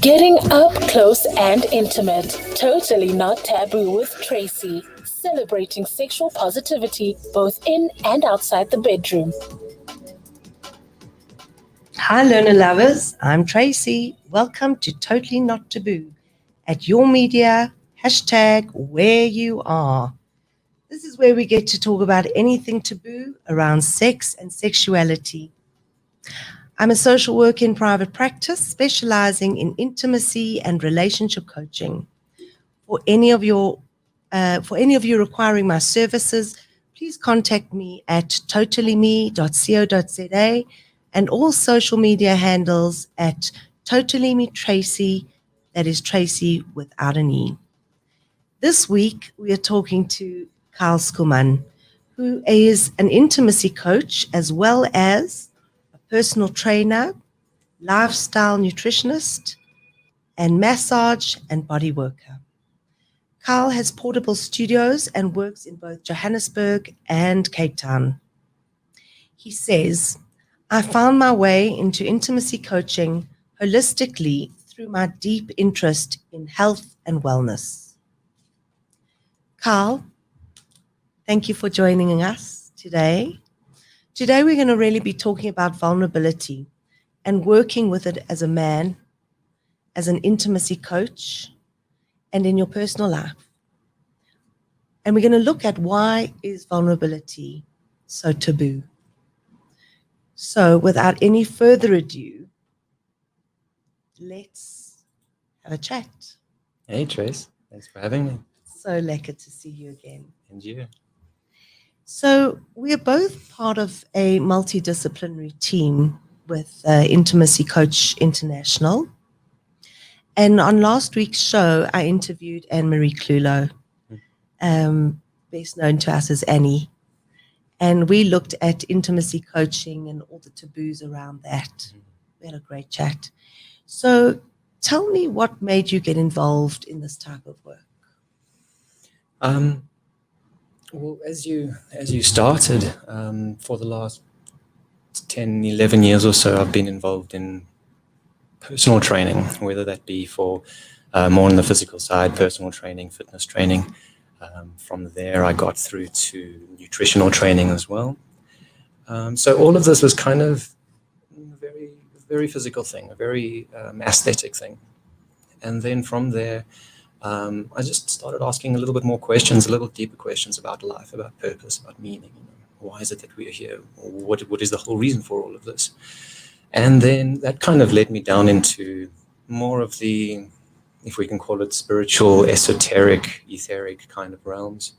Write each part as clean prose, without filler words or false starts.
Getting up close and intimate. Totally not taboo with Tracy. Celebrating sexual positivity both in and outside the bedroom. Hi, learner lovers. I'm Tracy. Welcome to Totally Not Taboo at your media, hashtag where you are. This is where we get to talk about anything taboo around sex and sexuality. I'm a social worker in private practice, specializing in intimacy and relationship coaching. For any of you requiring my services, please contact me at totallyme.co.za and all social media handles at totallymetracy, that is Tracy without an E. This week, we are talking to Carl Skuman, who is an intimacy coach as well as a personal trainer, lifestyle nutritionist, and massage and body worker. Carl has portable studios and works in both Johannesburg and Cape Town. He says, I found my way into intimacy coaching holistically through my deep interest in health and wellness. Carl, thank you for joining us today. Today we're going to really be talking about vulnerability and working with it as a man, as an intimacy coach, and in your personal life. And we're going to look at why is vulnerability so taboo. So without any further ado, let's have a chat. Hey, Trace. Thanks for having me. So lekker to see you again. And you. So we're both part of a multidisciplinary team with Intimacy Coach International. And on last week's show, I interviewed Anne-Marie Clulo, best known to us as Annie. And we looked at intimacy coaching and all the taboos around that. We had a great chat. So tell me what made you get involved in this type of work? Well, as you started, for the last 10, 11 years or so, I've been involved in personal training, whether that be for more on the physical side, personal training, fitness training. From there, I got through to nutritional training as well. So all of this was kind of a very physical thing, a very aesthetic thing. And then from there, I just started asking a little bit more questions, a little deeper questions about life, about purpose, about meaning. Why is it that we're here? What is the whole reason for all of this? And then that kind of led me down into more of the, if we can call it spiritual, esoteric, etheric kind of realms.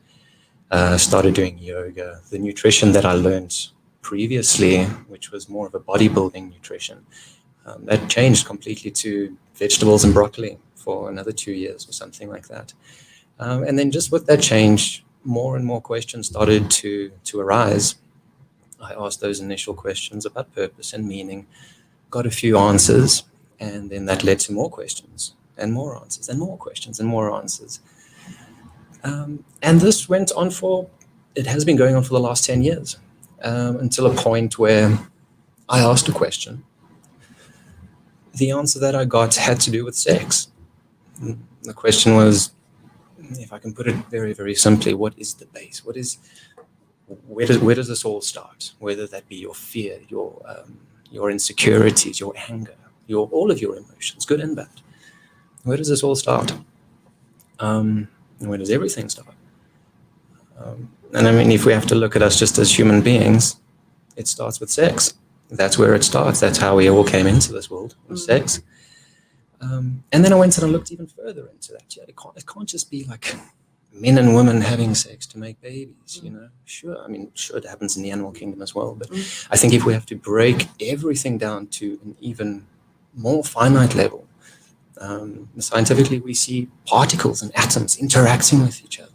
Started doing yoga. The nutrition that I learned previously, which was more of a bodybuilding nutrition, that changed completely to vegetables and broccoli for another 2 years or something like that. And then just with that change, more and more questions started to arise. I asked those initial questions about purpose and meaning, got a few answers, and then that led to more questions and more answers and more questions and more answers. And this went on it has been going on for the last 10 years, until a point where I asked a question. The answer that I got had to do with sex. The question was, if I can put it very, very simply, what is the base? Where does this all start? Whether that be your fear, your insecurities, your anger, all of your emotions, good and bad. Where does this all start? And where does everything start? And I mean, if we have to look at us just as human beings, it starts with sex. That's where it starts. That's how we all came into this world, with sex. And then I went and I looked even further into that. Yeah, it can't just be like men and women having sex to make babies, Sure, it happens in the animal kingdom as well. But I think if we have to break everything down to an even more finite level, scientifically we see particles and atoms interacting with each other.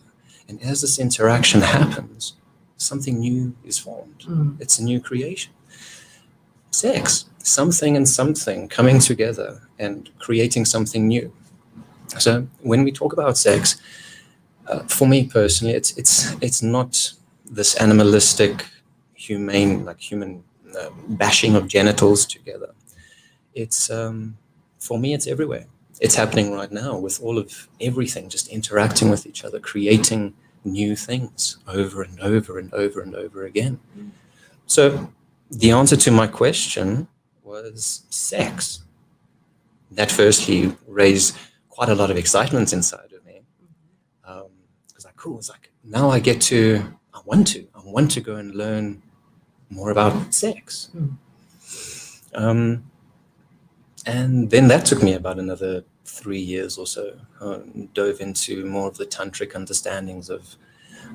And as this interaction happens, something new is formed. It's a new creation. Sex, something and something coming together and creating something new. So when we talk about sex, for me personally, it's not this animalistic, human bashing of genitals together. It's for me, it's everywhere. it's happening right now with all of everything, just interacting with each other, creating new things over and over and over and over again. So the answer to my question was sex. That firstly raised quite a lot of excitement inside of me. It was like, cool. It's like, now I want to go and learn more about sex. And then that took me about another 3 years or so. Dove into more of the tantric understandings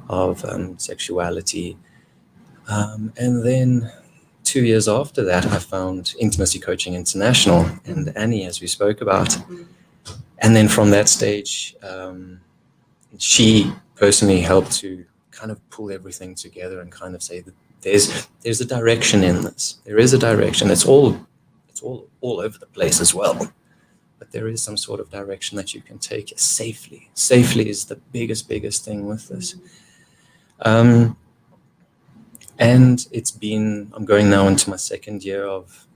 of sexuality. And then 2 years after that, I found Intimacy Coaching International and Annie, as we spoke about. And then from that stage, she personally helped to kind of pull everything together and kind of say that there's a direction in this. There is a direction. It's all over the place as well, but there is some sort of direction that you can take safely. Safely is the biggest thing with this. And I'm going now into my second year of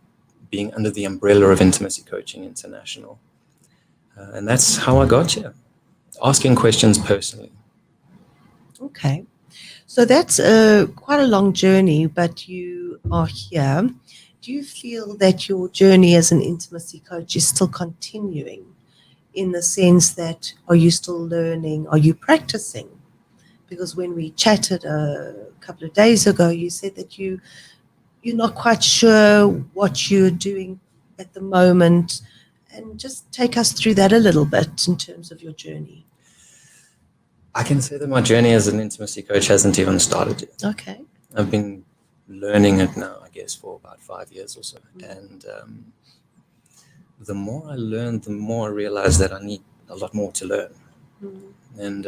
being under the umbrella of Intimacy Coaching International. And that's how I got here, asking questions personally. Okay. So that's quite a long journey, but you are here. Do you feel that your journey as an intimacy coach is still continuing, in the sense that, are you still learning? Are you practicing? Because when we chatted a couple of days ago, you said that you're not quite sure what you're doing at the moment. And just take us through that a little bit in terms of your journey. I can say that my journey as an intimacy coach hasn't even started yet. Okay. I've been learning it now, I guess, for about 5 years or so. And the more I learn, the more I realize that I need a lot more to learn. And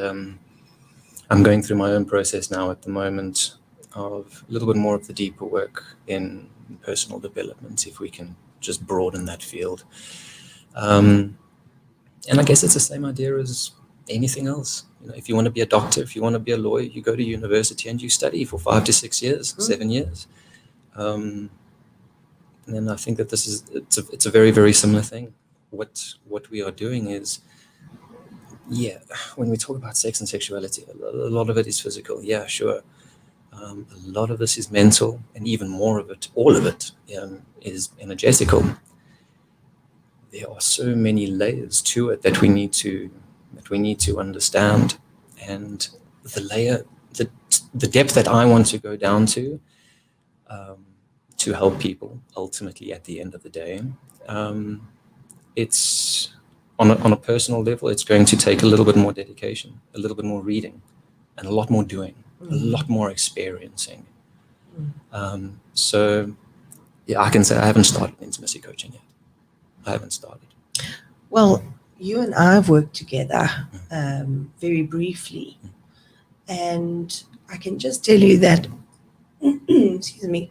I'm going through my own process now at the moment of a little bit more of the deeper work in personal development, if we can just broaden that field. And I guess it's the same idea as anything else. If you want to be a doctor, if you want to be a lawyer, you go to university and you study for 5 to 6 years, 7 years. And I think that it's a very, very similar thing. What we are doing is, when we talk about sex and sexuality, a lot of it is physical. Yeah, sure. A lot of this is mental, and even more of it, all of it, is energetical. There are so many layers to it that we need to understand, and the depth that I want to go down to help people ultimately at the end of the day. It's on a personal level, it's going to take a little bit more dedication, a little bit more reading, and a lot more doing, a lot more experiencing. So I can say I haven't started intimacy coaching yet. I haven't started. Well, you and I have worked together very briefly, and I can just tell you that, excuse me,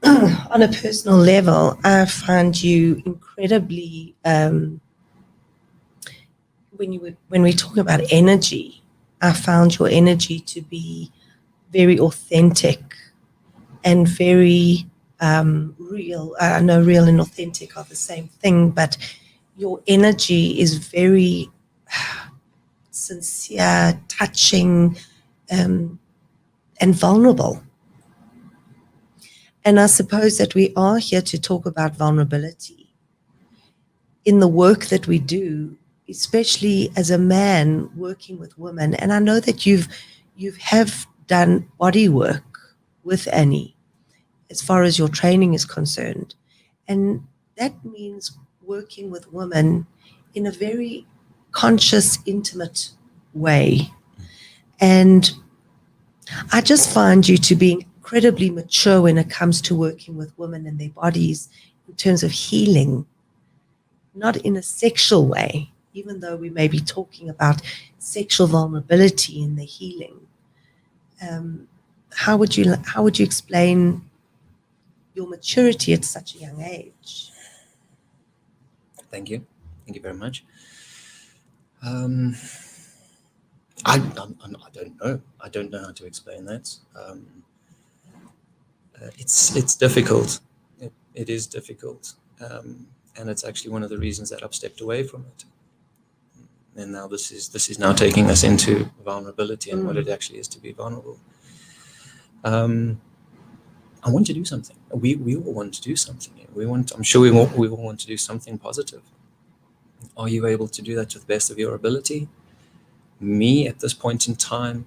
on a personal level, I find you incredibly, when we talk about energy, I found your energy to be very authentic and very real. I know real and authentic are the same thing, but your energy is very sincere, touching, and vulnerable. And I suppose that we are here to talk about vulnerability in the work that we do, especially as a man working with women. And I know that you have done body work with Annie as far as your training is concerned. And that means working with women in a very conscious, intimate way. And I just find you to be incredibly mature when it comes to working with women and their bodies in terms of healing, not in a sexual way, even though we may be talking about sexual vulnerability in the healing. How would you explain your maturity at such a young age? Thank you very much. I don't know how to explain that. It's difficult. It is difficult, And it's actually one of the reasons that I've stepped away from it. And now this is now taking us into vulnerability and what it actually is to be vulnerable. I want to do something. We all want to do something. I'm sure we all want to do something positive. Are you able to do that to the best of your ability? Me, at this point in time,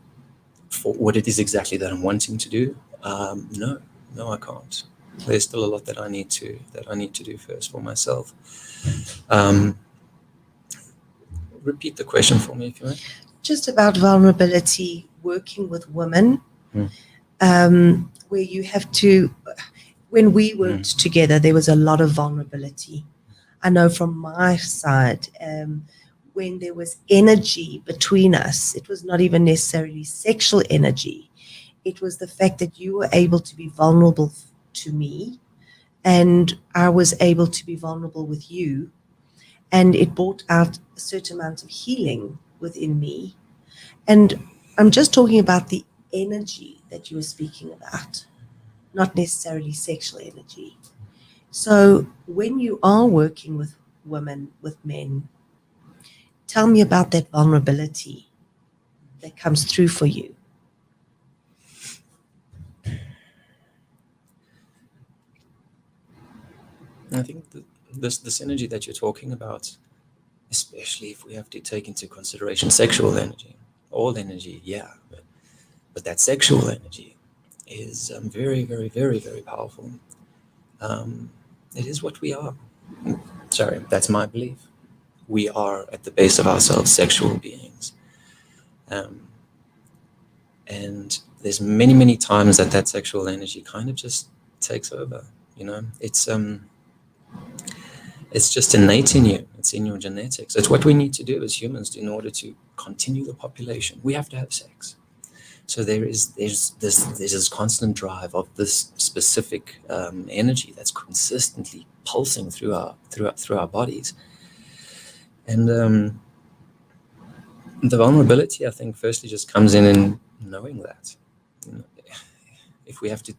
for what it is exactly that I'm wanting to do, no, I can't. There's still a lot that I need to do first for myself. Repeat the question for me, if you want. Just about vulnerability, working with women, where you have to. When we worked together, there was a lot of vulnerability. I know from my side, when there was energy between us, it was not even necessarily sexual energy. It was the fact that you were able to be vulnerable to me, and I was able to be vulnerable with you. And it brought out a certain amount of healing within me. And I'm just talking about the energy that you were speaking about, not necessarily sexual energy. So when you are working with women, with men, tell me about that vulnerability that comes through for you. I think this energy that you're talking about, especially if we have to take into consideration sexual energy, all energy, yeah, but that sexual energy is very, very, very, very powerful. It is what we are. Sorry, that's my belief. We are, at the base of ourselves, sexual beings. And there's many, many times that sexual energy kind of just takes over. It's just innate in you. It's in your genetics. It's what we need to do as humans in order to continue the population. We have to have sex. So there's this constant drive of this specific energy that's consistently pulsing through our bodies. And the vulnerability, I think, firstly just comes in knowing that. If we have to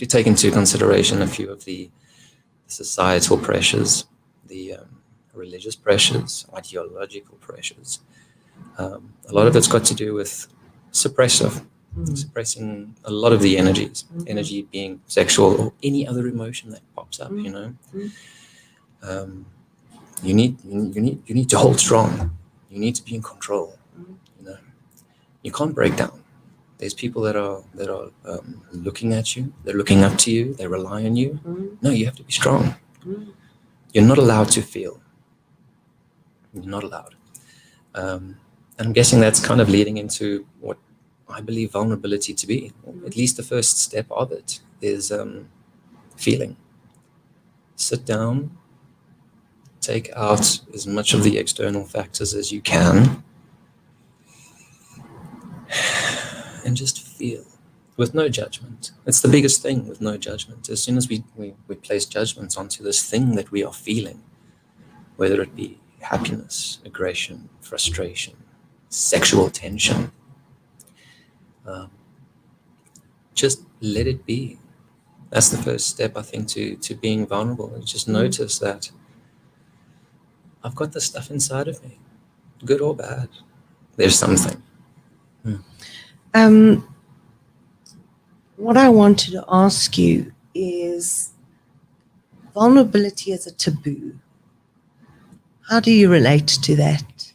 take into consideration a few of the societal pressures, the religious pressures, ideological pressures, a lot of it's got to do with suppressing a lot of the energies, energy being sexual or any other emotion that pops up. You need to hold strong. You need to be in control. You can't break down. There's people that are looking at you. They're looking up to you. They rely on you. No, you have to be strong. You're not allowed to feel. You're not allowed. And I'm guessing that's kind of leading into what I believe vulnerability to be. At least the first step of it is feeling. Sit down. Take out as much of the external factors as you can. And just feel with no judgment. It's the biggest thing, with no judgment. As soon as we place judgments onto this thing that we are feeling, whether it be happiness, aggression, frustration, sexual tension, just let it be. That's the first step, I think, to being vulnerable. And just notice that I've got this stuff inside of me, good or bad. There's something. What I wanted to ask you is vulnerability as a taboo. How do you relate to that?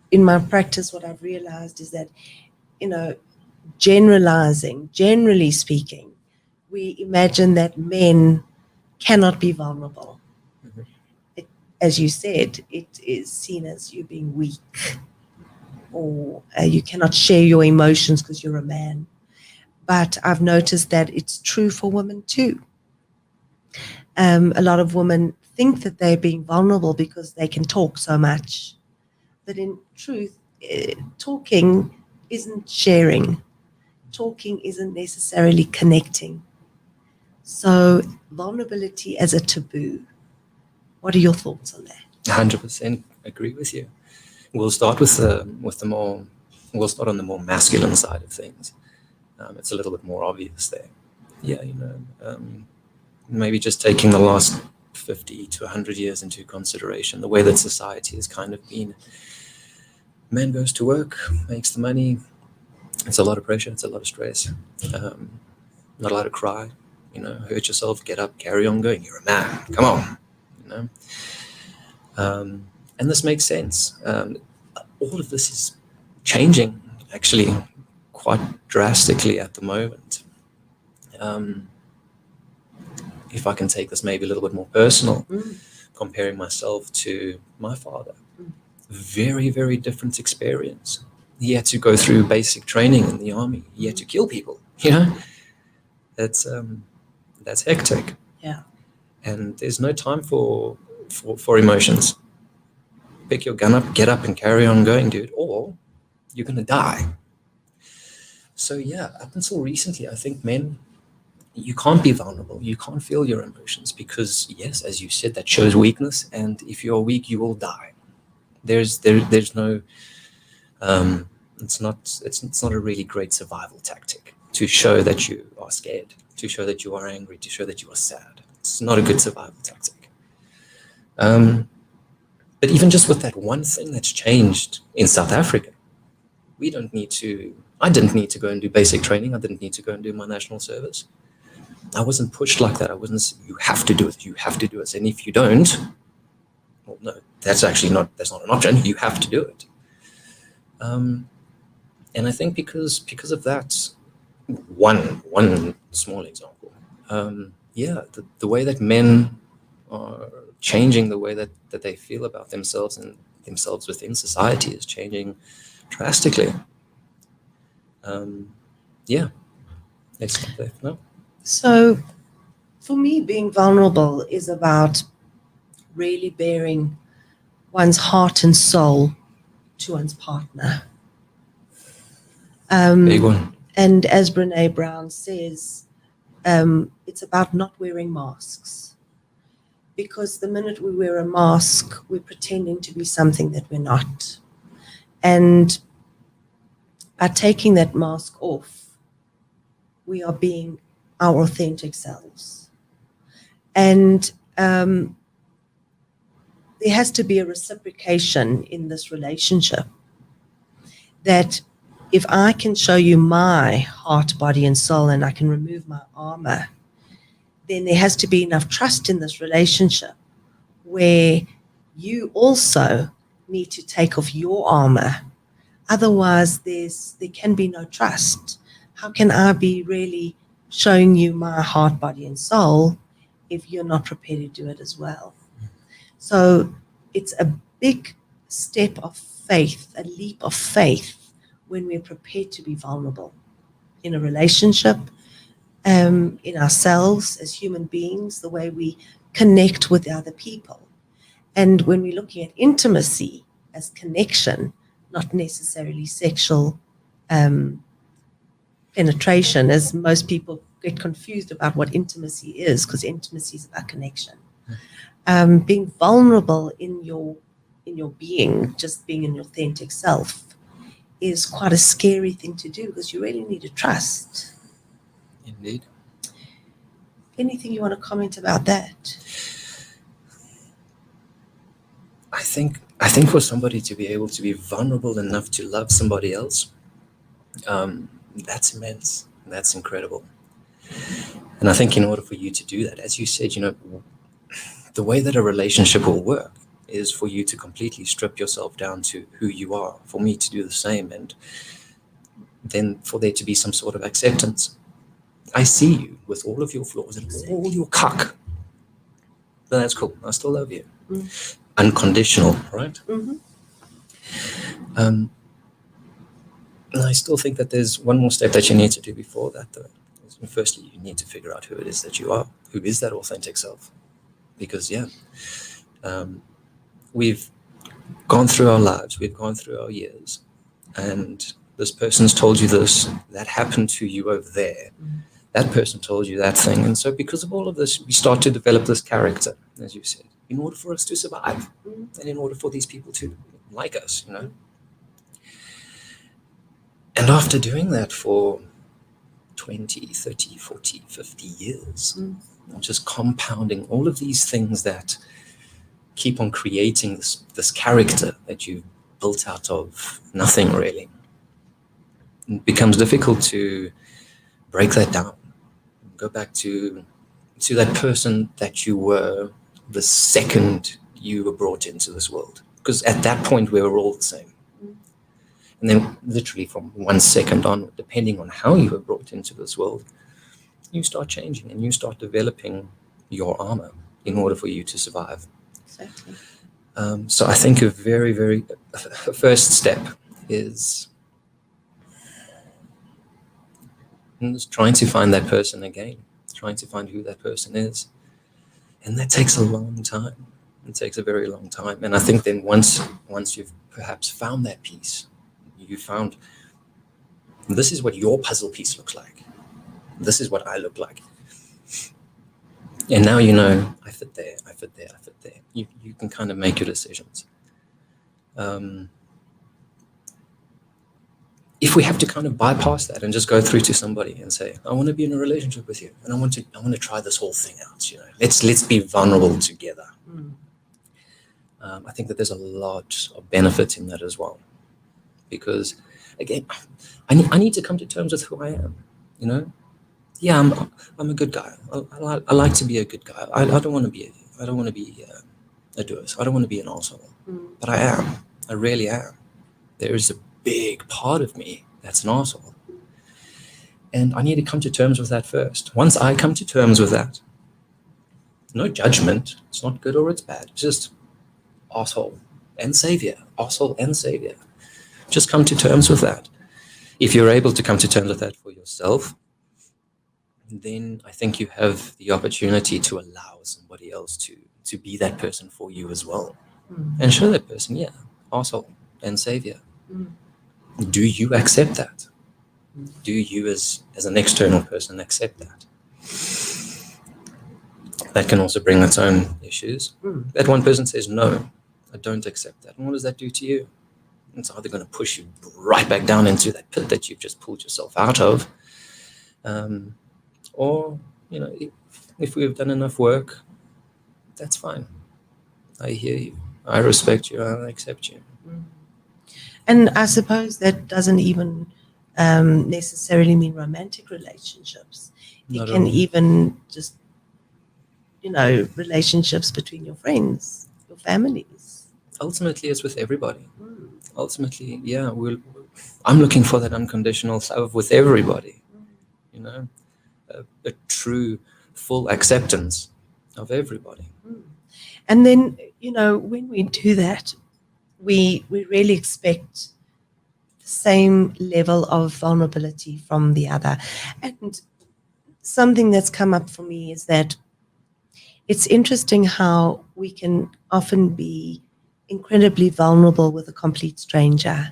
In my practice, what I've realized is that, generally speaking, we imagine that men cannot be vulnerable. As you said, it is seen as you being weak, or you cannot share your emotions because you're a man. But I've noticed that it's true for women too. A lot of women think that they're being vulnerable because they can talk so much. But in truth, talking isn't sharing. Talking isn't necessarily connecting. So vulnerability as a taboo. What are your thoughts on that? 100% agree with you. We'll start with we'll start on the more masculine side of things. It's a little bit more obvious there. Yeah, maybe just taking the last 50 to 100 years into consideration, the way that society has kind of been. Man goes to work, makes the money. It's a lot of pressure. It's a lot of stress. Not allowed to cry. Hurt yourself, get up, carry on going. You're a man. Come on. And this makes sense. All of this is changing, actually, quite drastically at the moment. If I can take this maybe a little bit more personal, comparing myself to my father, very, very different experience. He had to go through basic training in the army. He had to kill people. That's hectic. Yeah. And there's no time for emotions. Pick your gun up, get up, and carry on going, dude, or you're gonna die. So yeah, up until recently, I think men, you can't be vulnerable. You can't feel your emotions because, yes, as you said, that shows weakness. And if you're weak, you will die. There's no. It's not a really great survival tactic to show that you are scared, to show that you are angry, to show that you are sad. It's not a good survival tactic. But even just with that one thing that's changed in South Africa, I didn't need to go and do basic training. I didn't need to go and do my national service. I wasn't pushed like that. You have to do it. You have to do it. And if you don't, well, no, that's not an option. You have to do it. And I think because of that, one small example, the way that men are changing the way that they feel about themselves and themselves within society is changing drastically. No. So for me, being vulnerable is about really bearing one's heart and soul to one's partner. Big one. And as Brene Brown says, it's about not wearing masks. Because the minute we wear a mask, we're pretending to be something that we're not. And by taking that mask off, we are being our authentic selves. And there has to be a reciprocation in this relationship that if I can show you my heart, body, and soul, and I can remove my armor, then there has to be enough trust in this relationship where you also need to take off your armor. Otherwise, there can be no trust. How can I be really showing you my heart, body, and soul if you're not prepared to do it as well? So it's a big step of faith, a leap of faith, when we're prepared to be vulnerable in a relationship, in ourselves as human beings, the way we connect with other people. And when we're looking at intimacy as connection, not necessarily sexual penetration, as most people get confused about what intimacy is, because intimacy is about connection. Being vulnerable in your being, just being an authentic self, is quite a scary thing to do because you really need to trust. Indeed. Anything you want to comment about that? I think for somebody to be able to be vulnerable enough to love somebody else, that's immense. That's incredible. And I think in order for you to do that, as you said, the way that a relationship will work is for you to completely strip yourself down to who you are, for me to do the same, and then for there to be some sort of acceptance. I see you with all of your flaws and all your cuck. But that's cool. I still love you. Unconditional, right? And I still think that there's one more step that you need to do before that, though. Firstly, you need to figure out who it is that you are. Who is that authentic self? Because, we've gone through our lives, we've gone through our years, and this person's told you this, that happened to you over there. That person told you that thing. And so because of all of this, we start to develop this character, as you said, in order for us to survive and in order for these people to like us, And after doing that for 20, 30, 40, 50 years, just compounding all of these things that keep on creating this character that you've built out of nothing, really. It becomes difficult to break that down, go back to that person that you were the second you were brought into this world. Because at that point, we were all the same. And then literally from 1 second on, depending on how you were brought into this world, you start changing and you start developing your armor in order for you to survive. Exactly. So I think a very, very first step is trying to find that person again, trying to find who that person is. And that takes a long time. It takes a very long time. And I think then once you've perhaps found that piece, you found this is what your puzzle piece looks like. This is what I look like. And now you know, I fit there, I fit there, I fit there. You can kind of make your decisions. If we have to kind of bypass that and just go through to somebody and say, I want to be in a relationship with you, and I want to try this whole thing out. Let's be vulnerable together. I think that there's a lot of benefit in that as well, because again, I need to come to terms with who I am. Yeah, I'm a good guy. I like to be a good guy. I don't want to be a doer. I don't want to be an asshole. But I am. I really am. There is a big part of me that's an asshole. And I need to come to terms with that first. Once I come to terms with that, no judgment. It's not good or it's bad. It's just asshole and savior. Asshole and savior. Just come to terms with that. If you're able to come to terms with that for yourself, then I think you have the opportunity to allow somebody else to be that person for you as well. And show that person, yeah, asshole and savior. Do you accept that? Do you as an external person accept that? That can also bring its own issues. That one person says, no, I don't accept that. And what does that do to you? It's either going to push you right back down into that pit that you've just pulled yourself out of. Or, if we've done enough work, that's fine. I hear you. I respect you. I accept you. And I suppose that doesn't even necessarily mean romantic relationships. It can even just, relationships between your friends, your families. Ultimately, it's with everybody. Ultimately, yeah, I'm looking for that unconditional love with everybody. A true, full acceptance of everybody. And then, when we do that, we really expect the same level of vulnerability from the other. And something that's come up for me is that it's interesting how we can often be incredibly vulnerable with a complete stranger.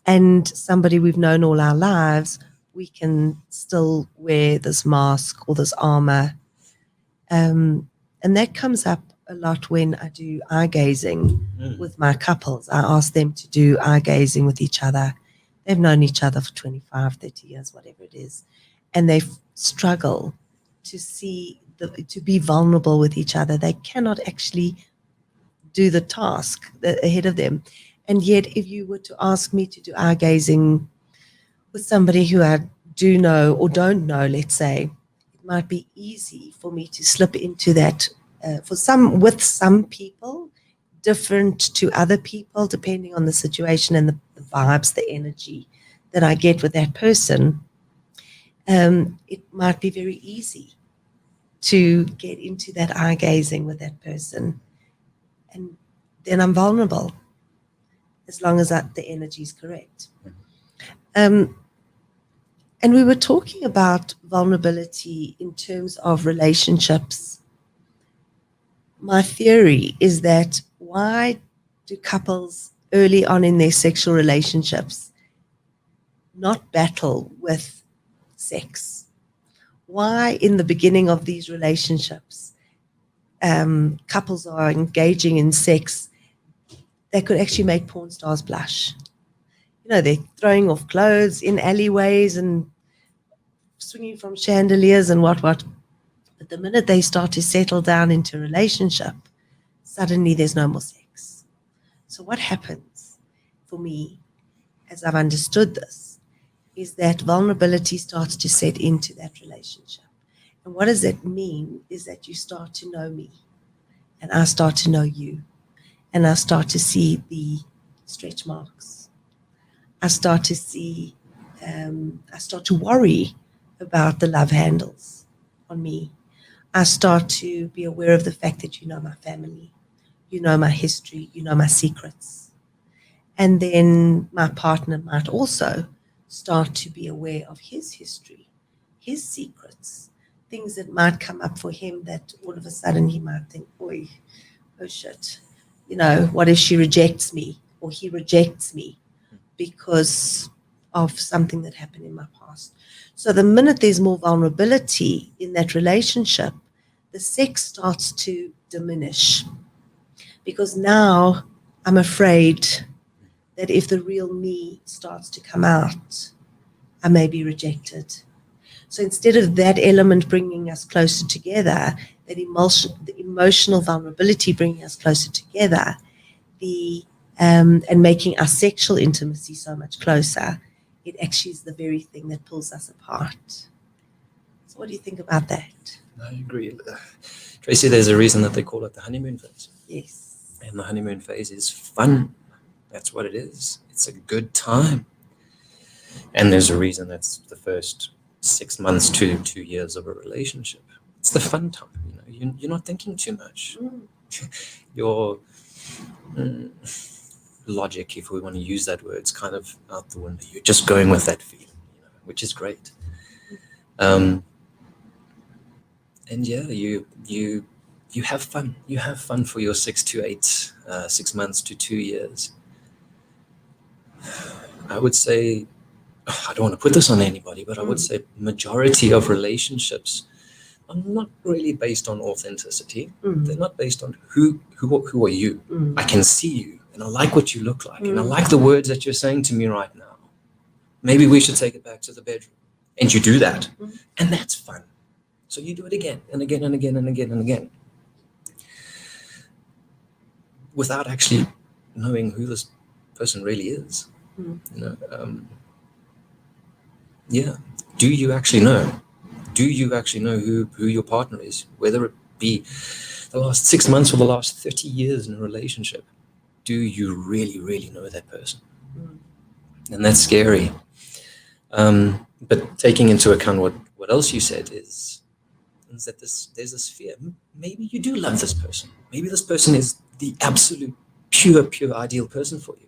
And somebody we've known all our lives, we can still wear this mask or this armor. And that comes up a lot when I do eye gazing with my couples. I ask them to do eye gazing with each other. They've known each other for 25, 30 years, whatever it is. And they struggle to be vulnerable with each other. They cannot actually do the task ahead of them. And yet, if you were to ask me to do eye gazing with somebody who I do know or don't know, let's say, it might be easy for me to slip into that with some people, different to other people, depending on the situation and the vibes, the energy that I get with that person. It might be very easy to get into that eye gazing with that person. And then I'm vulnerable, as long as the energy is correct. And we were talking about vulnerability in terms of relationships. My theory is that why do couples early on in their sexual relationships not battle with sex? Why in the beginning of these relationships, couples are engaging in sex that could actually make porn stars blush? They're throwing off clothes in alleyways and swinging from chandeliers and what. But the minute they start to settle down into a relationship, suddenly there's no more sex. So what happens for me, as I've understood this, is that vulnerability starts to set into that relationship. And what does that mean is that you start to know me, and I start to know you, and I start to see the stretch marks. I start to see, I start to worry about the love handles on me. I start to be aware of the fact that you know my family, you know my history, you know my secrets. And then my partner might also start to be aware of his history, his secrets, things that might come up for him that all of a sudden he might think, oh shit, what if she rejects me or he rejects me because of something that happened in my past. So the minute there's more vulnerability in that relationship, the sex starts to diminish, because now I'm afraid that if the real me starts to come out, I may be rejected. So instead of that element bringing us closer together, that the emotional vulnerability bringing us closer together, and making our sexual intimacy so much closer, it actually is the very thing that pulls us apart. So what do you think about that? I agree. Tracy, there's a reason that they call it the honeymoon phase. Yes. And the honeymoon phase is fun. That's what it is. It's a good time. And there's a reason that's the first 6 months to 2 years of a relationship. It's the fun time. You're not thinking too much. Your logic, if we want to use that word, is kind of out the window. You're just going with that feeling, which is great. And yeah, you have fun. You have fun for your 6 months to 2 years. I would say, I don't want to put this on anybody, but I would say majority of relationships are not really based on authenticity. They're not based on who are you. I can see you, and I like what you look like, and I like the words that you're saying to me right now. Maybe we should take it back to the bedroom. And you do that, and that's fun. So you do it again and again and again and again and again, without actually knowing who this person really is. Yeah. Do you actually know? Do you actually know who your partner is? Whether it be the last 6 months or the last 30 years in a relationship, do you really, really know that person? And that's scary. But taking into account what else you said is that there's this fear. Maybe you do love this person. Maybe this person is the absolute pure ideal person for you.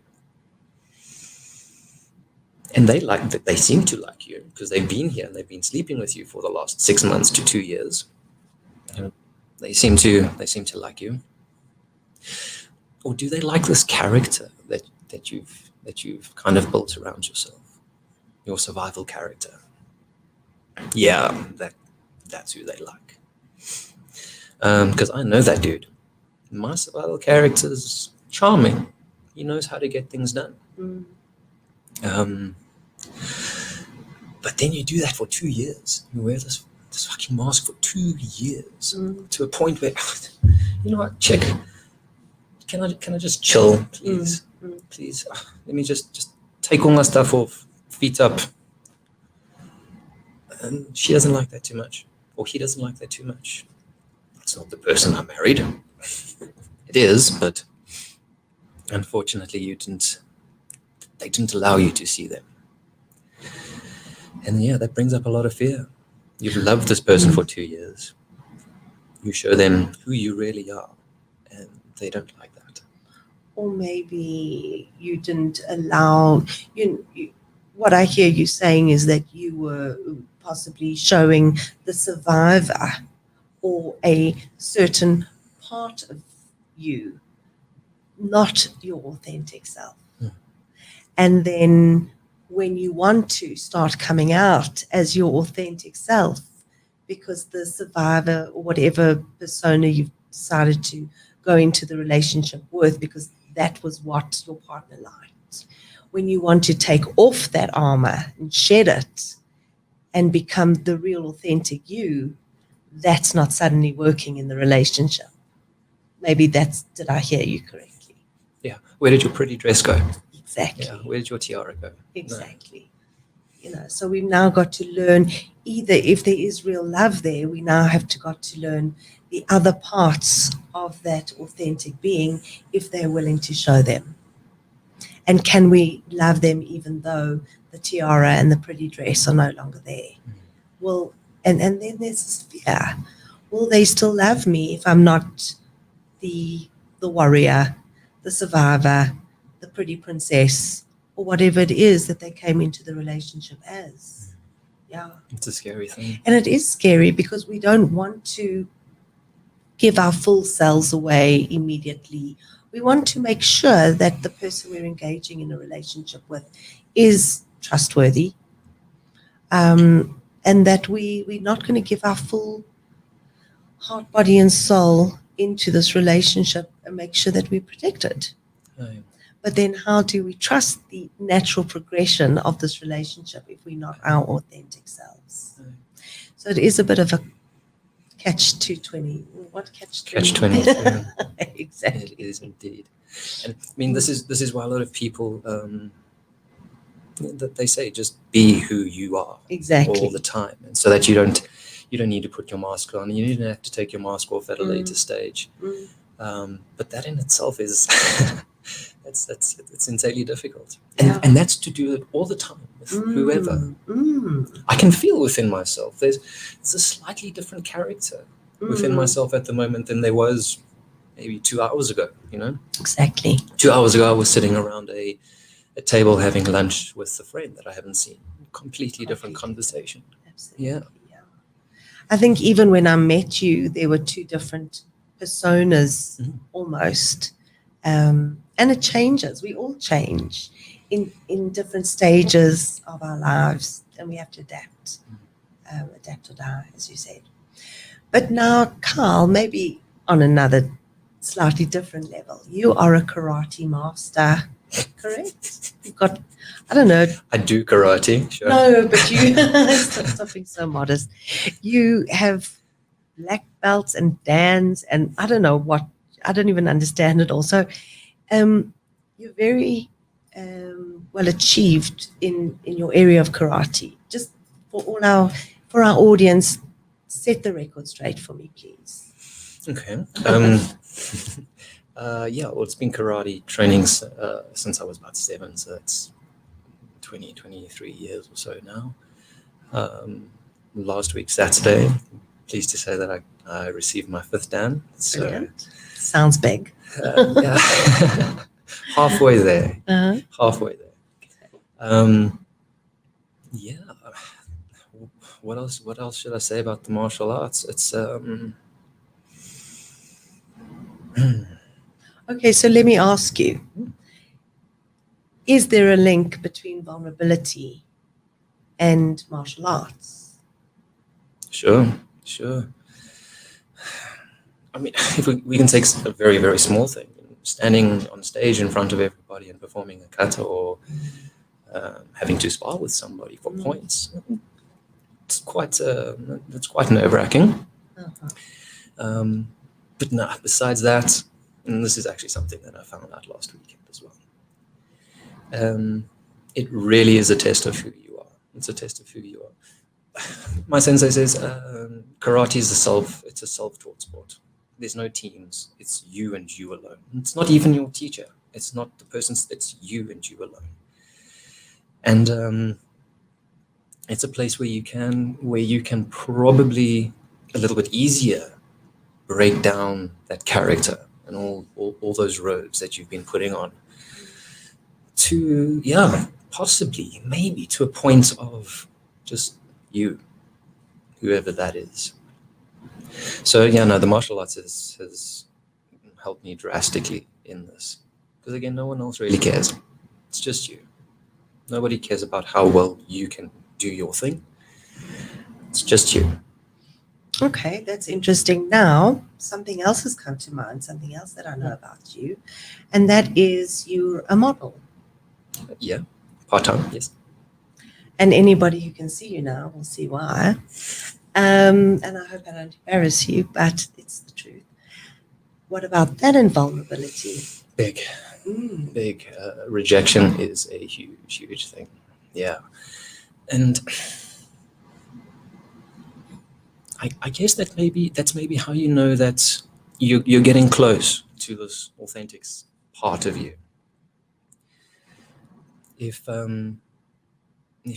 And they seem to like you because they've been here and they've been sleeping with you for the last 6 months to 2 years. They seem to like you. Or do they like this character that you've kind of built around yourself? Your survival character. Yeah, that's who they like. Because I know that dude. My survival character is charming. He knows how to get things done. But then you do that for 2 years. You wear this fucking mask for 2 years to a point where, you know what, chick, can I just chill, please? Please, let me just take all my stuff off, feet up. And she doesn't like that too much, or he doesn't like that too much. It's not the person I married. It is, but unfortunately they didn't allow you to see them. And yeah, that brings up a lot of fear. You've loved this person for 2 years. You show them who you really are, and they don't like that. Or maybe you didn't allow, what I hear you saying is that you were possibly showing the survivor or a certain part of you, not your authentic self. And then when you want to start coming out as your authentic self, because the survivor or whatever persona you've decided to go into the relationship with, because that was what your partner liked, when you want to take off that armor and shed it and become the real authentic you, that's not suddenly working in the relationship. Maybe did I hear you correctly? Yeah. Where did your pretty dress go? Exactly. Yeah. Where did your tiara go? Exactly. So we've now got to learn, either if there is real love there, we now have got to learn the other parts of that authentic being if they're willing to show them. And can we love them even though the tiara and the pretty dress are no longer there? Well, and then there's this fear. Will they still love me if I'm not the warrior, the survivor, the pretty princess, or whatever it is that they came into the relationship as? Yeah. It's a scary thing. And it is scary because we don't want to give our full selves away immediately. We want to make sure that the person we're engaging in a relationship with is trustworthy, and that we're not going to give our full heart, body, and soul into this relationship and make sure that we're protected. Right. But then how do we trust the natural progression of this relationship if we're not our authentic selves? Right. So it is a bit of a catch-22. What Catch-22. Exactly. It is indeed. And I mean, this is why a lot of people that they say just be who you are Exactly. all the time, and so that you don't need to put your mask on. You don't have to take your mask off at a later stage. But that in itself is it's insanely difficult, and that's to do it all the time with whoever. I can feel within myself there's a slightly different character within myself at the moment than there was maybe 2 hours ago. Exactly. 2 hours ago I was sitting around a table having lunch with a friend that I haven't seen. Completely different conversation. Absolutely. Yeah. I think even when I met you, there were two different personas almost. And it changes. We all change in different stages of our lives, and we have to adapt or die, as you said. But now, Carl, maybe on another slightly different level, you are a karate master, correct? You've got, I don't know. I do karate, sure. No, but you, stop being so modest. You have black belts and dans and I don't know what, I don't even understand it all. So you're very well achieved in your area of karate. Just for our audience, set the record straight for me, please. Okay. Yeah, well, it's been karate training since I was about 7, so that's 23 years or so now. Last week, Saturday, pleased to say that I received my 5th dan. So, brilliant. Sounds big. Yeah. Halfway there. Uh-huh. Halfway there. Yeah. What else should I say about the martial arts? It's Okay, so let me ask you, is there a link between vulnerability and martial arts? Sure. I mean, if we can take a very, very small thing, standing on stage in front of everybody and performing a kata, or having to spar with somebody for points. It's quite nerve-wracking. Uh-huh. But no, besides that, and this is actually something that I found out last weekend as well. It really is a test of who you are. It's a test of who you are. My sensei says karate is it's a self-taught sport. There's no teams. It's you and you alone. It's not even your teacher. It's not the person. It's you and you alone. And it's a place where you can probably a little bit easier break down that character and all those robes that you've been putting on to, possibly, maybe to a point of just you, whoever that is. So, the martial arts has helped me drastically in this. Because, again, no one else really cares. It's just you. Nobody cares about how well you can do your thing. It's just you. Okay, that's interesting. Now, something else has come to mind, something else that I know about you, and that is you're a model. Yeah, part-time, yes. And anybody who can see you now will see why. And I hope I don't embarrass you, but it's the truth. What about that invulnerability? Big. Mm. Big. Rejection is a huge thing. Yeah. And I guess that's maybe how you know that you're getting close to this authentic part of you. If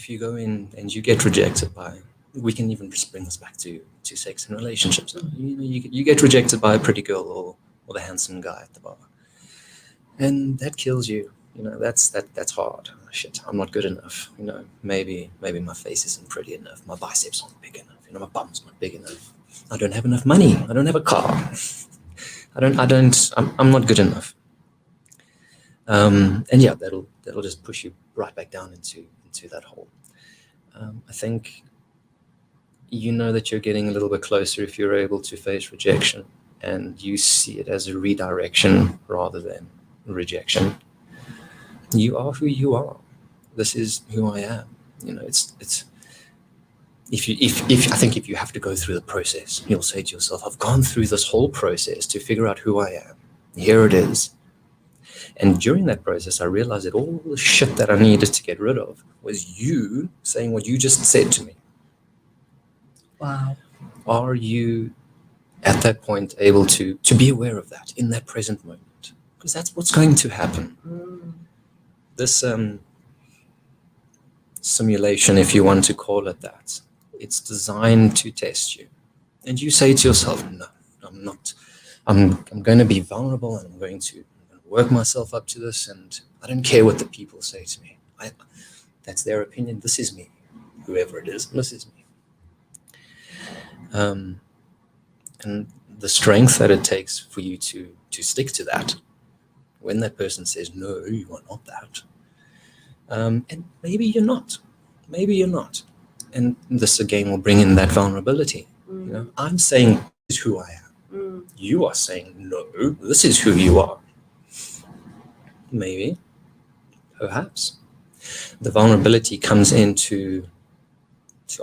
you go in and you get rejected by, we can even just bring this back to sex and relationships. You get rejected by a pretty girl or the handsome guy at the bar, and that kills you. That's hard. Shit, I'm not good enough. Maybe my face isn't pretty enough. My biceps aren't big enough. My bum's not big enough. I don't have enough money. I don't have a car. I'm not good enough. And yeah, that'll just push you right back down into that hole. I think that you're getting a little bit closer if you're able to face rejection and you see it as a redirection rather than rejection. You are who you are. This is who I am. It's if you have to go through the process, you'll say to yourself, I've gone through this whole process to figure out who I am. Here it is. And during that process, I realized that all the shit that I needed to get rid of was you saying what you just said to me. Wow. Are you at that point able to be aware of that in that present moment? Because that's what's going to happen. Mm. This simulation, if you want to call it that, it's designed to test you. And you say to yourself, no, I'm not. I'm going to be vulnerable and I'm going to work myself up to this, and I don't care what the people say to me. That's their opinion. This is me. Whoever it is, this is me. And the strength that it takes for you to stick to that when that person says, no, you are not that. And maybe you're not. And this again will bring in that vulnerability. Mm. I'm saying this is who I am. Mm. You are saying, no, this is who you are. Maybe, perhaps. The vulnerability comes in to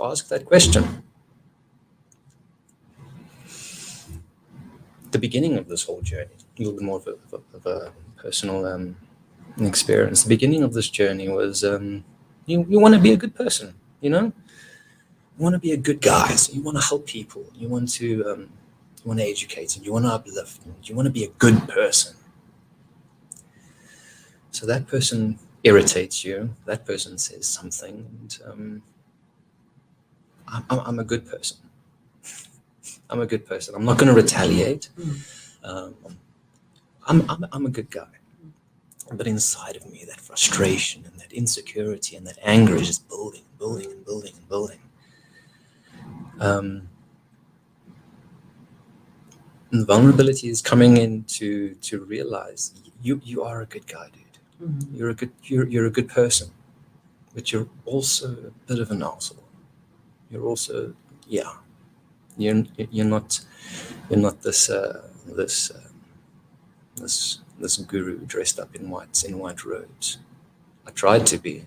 ask that question. The beginning of this whole journey, a little bit more of a personal experience. The beginning of this journey was you want to be a good person, You want to be a good guy. So you want to help people. You want to educate, and you want to uplift. And you want to be a good person. So that person irritates you. That person says something, and I'm a good person. I'm a good person. I'm not going to retaliate. I'm a good guy. But inside of me, that frustration and that insecurity and that anger is just building. And vulnerability is coming in to realize you are a good guy, dude. Mm-hmm. You're a good person, but you're also a bit of an arsehole. You're also You're not this guru dressed up in white robes. I tried to be.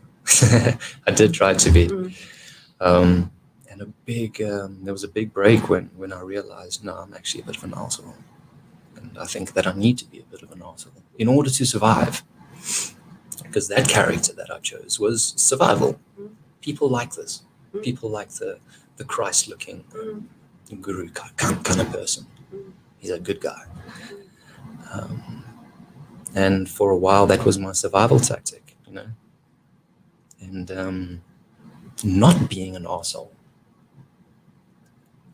I did try to be. And there was a big break when I realized, no, I'm actually a bit of an arsehole. And I think that I need to be a bit of an arsehole in order to survive. Because that character that I chose was survival. People like this. People like the Christ-looking guru kind of person. He's a good guy. And for a while, that was my survival tactic, And not being an arsehole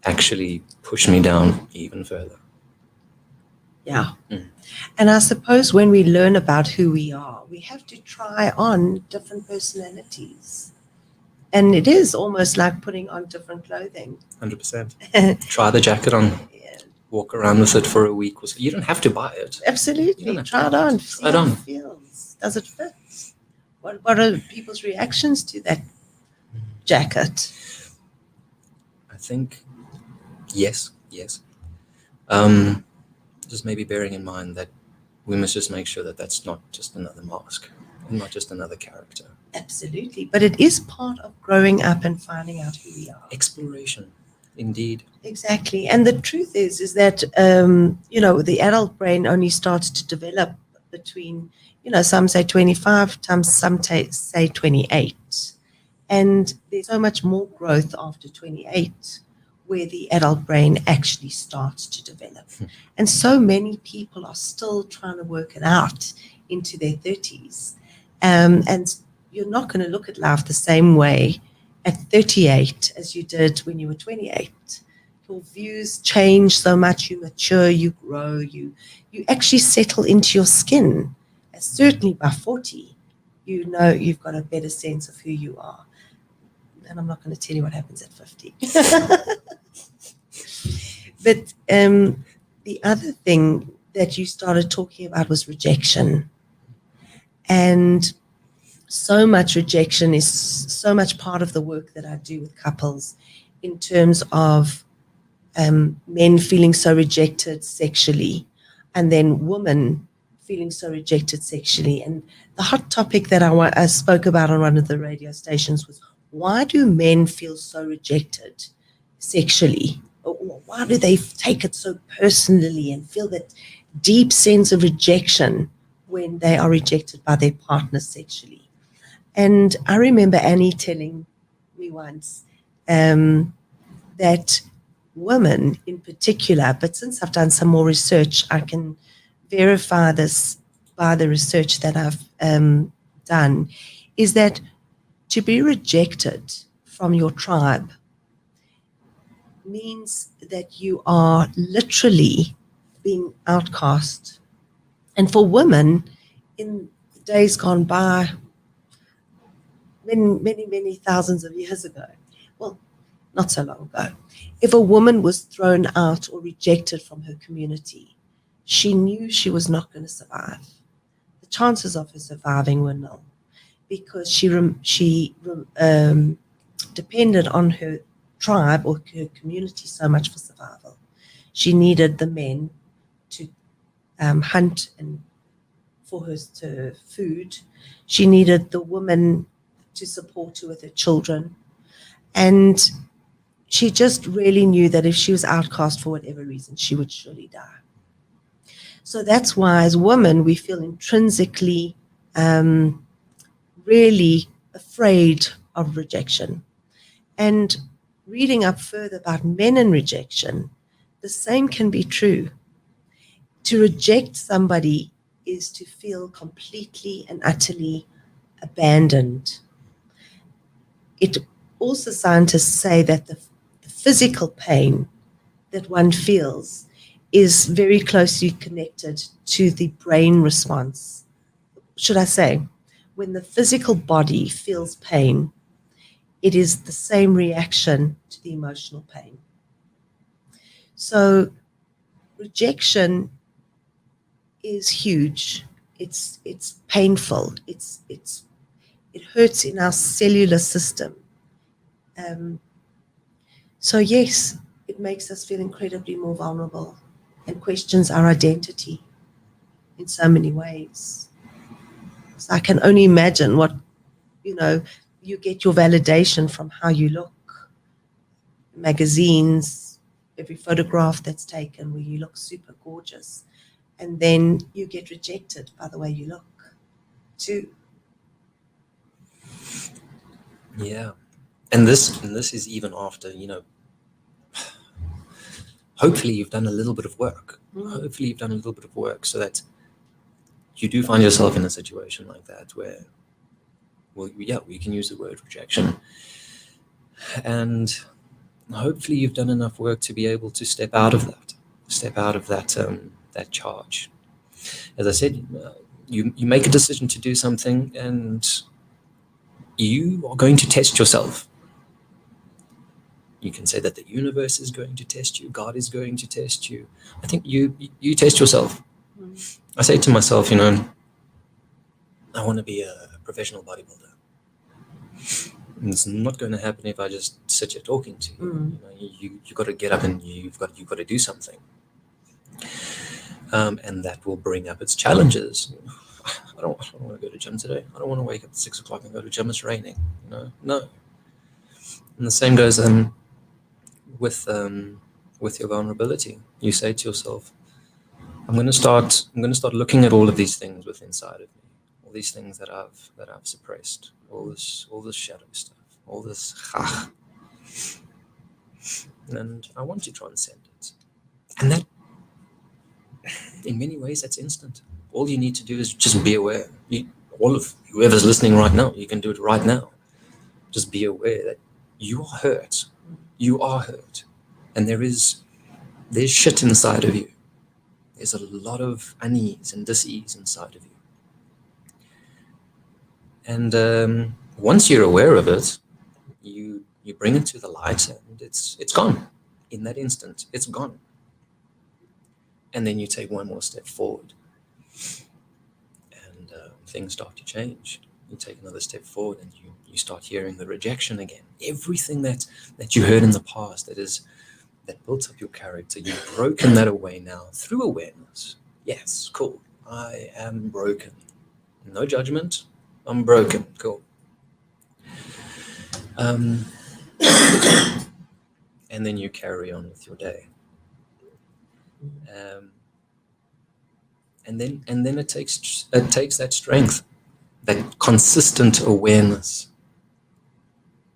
actually pushed me down even further. Yeah. And I suppose when we learn about who we are, we have to try on different personalities. And it is almost like putting on different clothing. 100%. Try the jacket on. Yeah. Walk around with it for a week or so. You don't have to buy it. Absolutely. Try it on. See how it feels. Does it fit? What are people's reactions to that jacket? I think yes. Just maybe bearing in mind that we must just make sure that that's not just another mask and not just another character. Absolutely. But it is part of growing up and finding out who we are. Exploration. Indeed. Exactly. And the truth is that, the adult brain only starts to develop between, some say 25, some say 28. And there's so much more growth after 28 where the adult brain actually starts to develop. And so many people are still trying to work it out into their 30s. And you're not going to look at life the same way at 38 as you did when you were 28. Your views change so much, you mature, you grow, you actually settle into your skin. Certainly by 40, you've got a better sense of who you are. And I'm not going to tell you what happens at 50. But the other thing that you started talking about was rejection. And so much rejection is so much part of the work that I do with couples in terms of men feeling so rejected sexually, and then women feeling so rejected sexually. And the hot topic that I spoke about on one of the radio stations was, why do men feel so rejected sexually? Why do they take it so personally and feel that deep sense of rejection when they are rejected by their partner sexually? And I remember Annie telling me once that women in particular, but since I've done some more research, I can verify this by the research that I've done, is that to be rejected from your tribe means that you are literally being outcast. And for women, in days gone by, many thousands of years ago, well, not so long ago, if a woman was thrown out or rejected from her community, she knew she was not going to survive. The chances of her surviving were nil, because she depended on her tribe or her community so much for survival. She needed the men to hunt and for her food. She needed the woman to support her with her children. And she just really knew that if she was outcast for whatever reason, she would surely die. So that's why as women, we feel intrinsically really afraid of rejection. And reading up further about men and rejection, the same can be true. To reject somebody is to feel completely and utterly abandoned. It also, scientists say that the physical pain that one feels is very closely connected to the brain response. Should I say, when the physical body feels pain, it is the same reaction to the emotional pain. So rejection is huge. It's painful. It hurts in our cellular system. So yes, it makes us feel incredibly more vulnerable and questions our identity in so many ways. So I can only imagine what, you get your validation from how you look. Magazines, every photograph that's taken where you look super gorgeous. And then you get rejected by the way you look too. Yeah. And this is even after, hopefully you've done a little bit of work. Hopefully you've done a little bit of work so that you do find yourself in a situation like that where, well, yeah, we can use the word rejection. And hopefully you've done enough work to be able to step out of that charge. As I said, you make a decision to do something and you are going to test yourself. You can say that the universe is going to test you, God is going to test you. I think you test yourself. I say to myself, I want to be a professional bodybuilder. And it's not going to happen if I just sit here talking to you. You've got to get up and you've got to do something. And that will bring up its challenges. I don't want to go to gym today. I don't want to wake up at 6 o'clock and go to gym. It's raining. No. And the same goes with your vulnerability. You say to yourself, I'm going to start looking at all of these things within inside of me, all these things that I've suppressed, all this shadow stuff, all this chach, and I want to transcend it. And that, in many ways, that's instant. All you need to do is just be aware. All of whoever's listening right now, you can do it right now. Just be aware that you are hurt. You are hurt, and there's shit inside of you. There's a lot of unease and dis-ease inside of you. And once you're aware of it, you bring it to the light, and it's gone. In that instant, it's gone. And then you take one more step forward, and things start to change. You take another step forward, and you start hearing the rejection again. Everything that you heard in the past that built up your character, you've broken that away now through awareness. Yes, cool. I am broken. No judgment. I'm broken. Cool. And then you carry on with your day. And then it takes that strength, that consistent awareness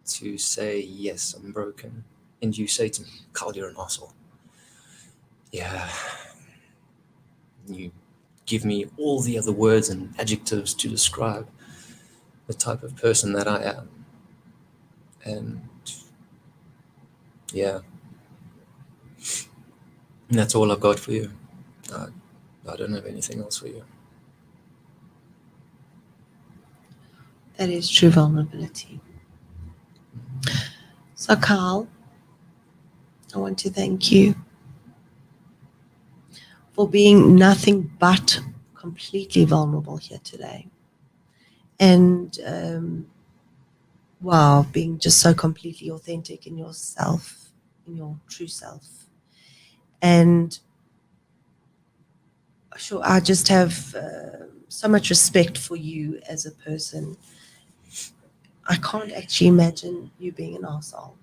to say, yes, I'm broken. And you say to me, Carl, you're an asshole. Yeah. You give me all the other words and adjectives to describe the type of person that I am. And yeah. And that's all I've got for you. I don't have anything else for you. That is true vulnerability. So, Carl, I want to thank you for being nothing but completely vulnerable here today. And, being just so completely authentic in yourself, in your true self. And sure, I just have so much respect for you as a person. I can't actually imagine you being an arsehole.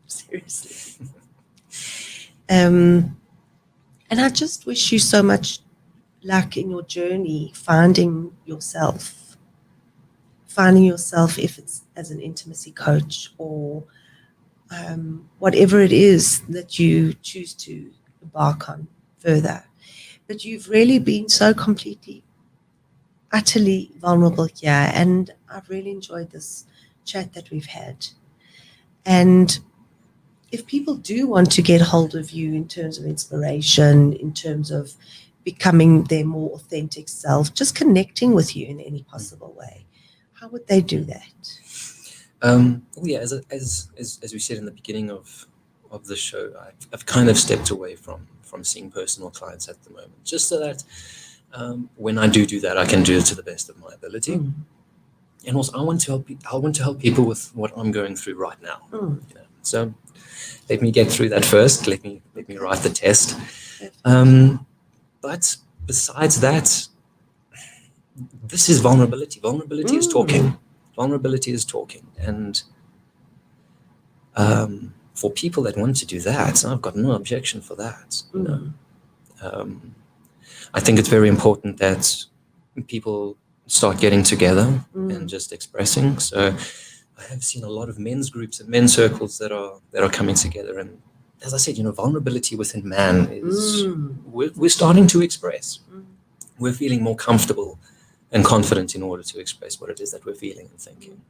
Seriously. And I just wish you so much luck in your journey, finding yourself, if it's as an intimacy coach or whatever it is that you choose to embark on further. But you've really been so completely, utterly vulnerable here, and I've really enjoyed this chat that we've had. And if people do want to get hold of you in terms of inspiration, in terms of becoming their more authentic self, just connecting with you in any possible way, how would they do that? As we said in the beginning of the show, I've kind of stepped away from seeing personal clients at the moment, just so that when I do that, I can do it to the best of my ability. And also, I want to help people with what I'm going through right now. So let me get through that first. Let me write the test. But besides that, this is vulnerability. Vulnerability is talking. Vulnerability is talking. And for people that want to do that, I've got no objection for that. I think it's very important that people start getting together and just expressing. So I have seen a lot of men's groups and men's circles that are coming together. And as I said, vulnerability within man is we're starting to express. We're feeling more comfortable and confident in order to express what it is that we're feeling and thinking.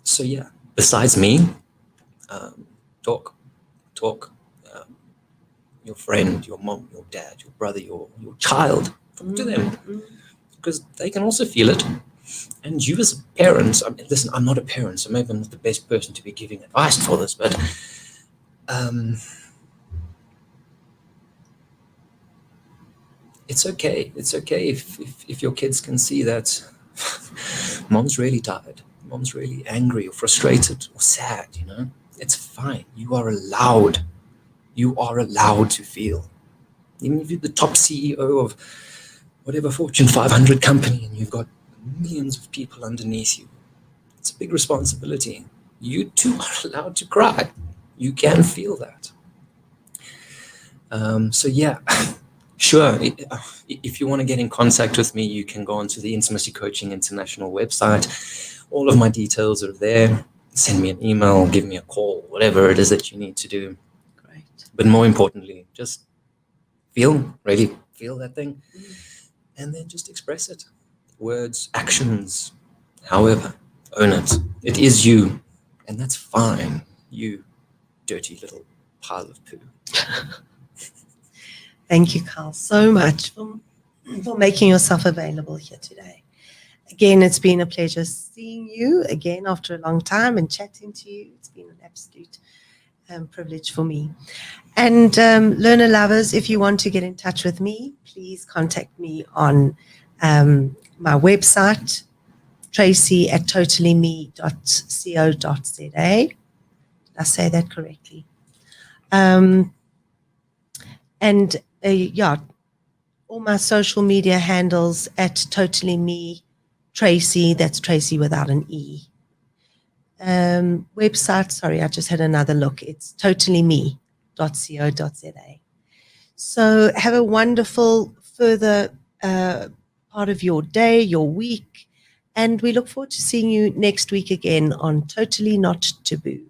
So yeah, besides me, talk. Your friend, your mom, your dad, your brother, your child, talk to them, because they can also feel it. And you as a parent, listen, I'm not a parent, so maybe I'm not the best person to be giving advice for this, but it's okay. It's okay if your kids can see that mom's really tired, mom's really angry or frustrated or sad, It's fine. You are allowed. You are allowed to feel. Even if you're the top CEO of whatever Fortune 500 company and you've got millions of people underneath you, it's a big responsibility. You too are allowed to cry. You can feel that. So yeah, sure. If you want to get in contact with me, you can go onto the Intimacy Coaching International website. All of my details are there. Send me an email, give me a call, whatever it is that you need to do. Great. But more importantly, just really feel that thing, and then just express it. Words, actions, however, own it. It is you, and that's fine. You dirty little pile of poo. Thank you, Carl, so much for making yourself available here today. Again, it's been a pleasure seeing you again after a long time and chatting to you. It's been an absolute privilege for me. And learner lovers, if you want to get in touch with me, please contact me on my website, tracy@totallyme.co.za. Did I say that correctly? All my social media handles at totallyme.tracy. That's Tracy without an E. Website, sorry, I just had another look. It's totallyme.co.za. So have a wonderful further part of your day, your week, and we look forward to seeing you next week again on Totally Not Taboo.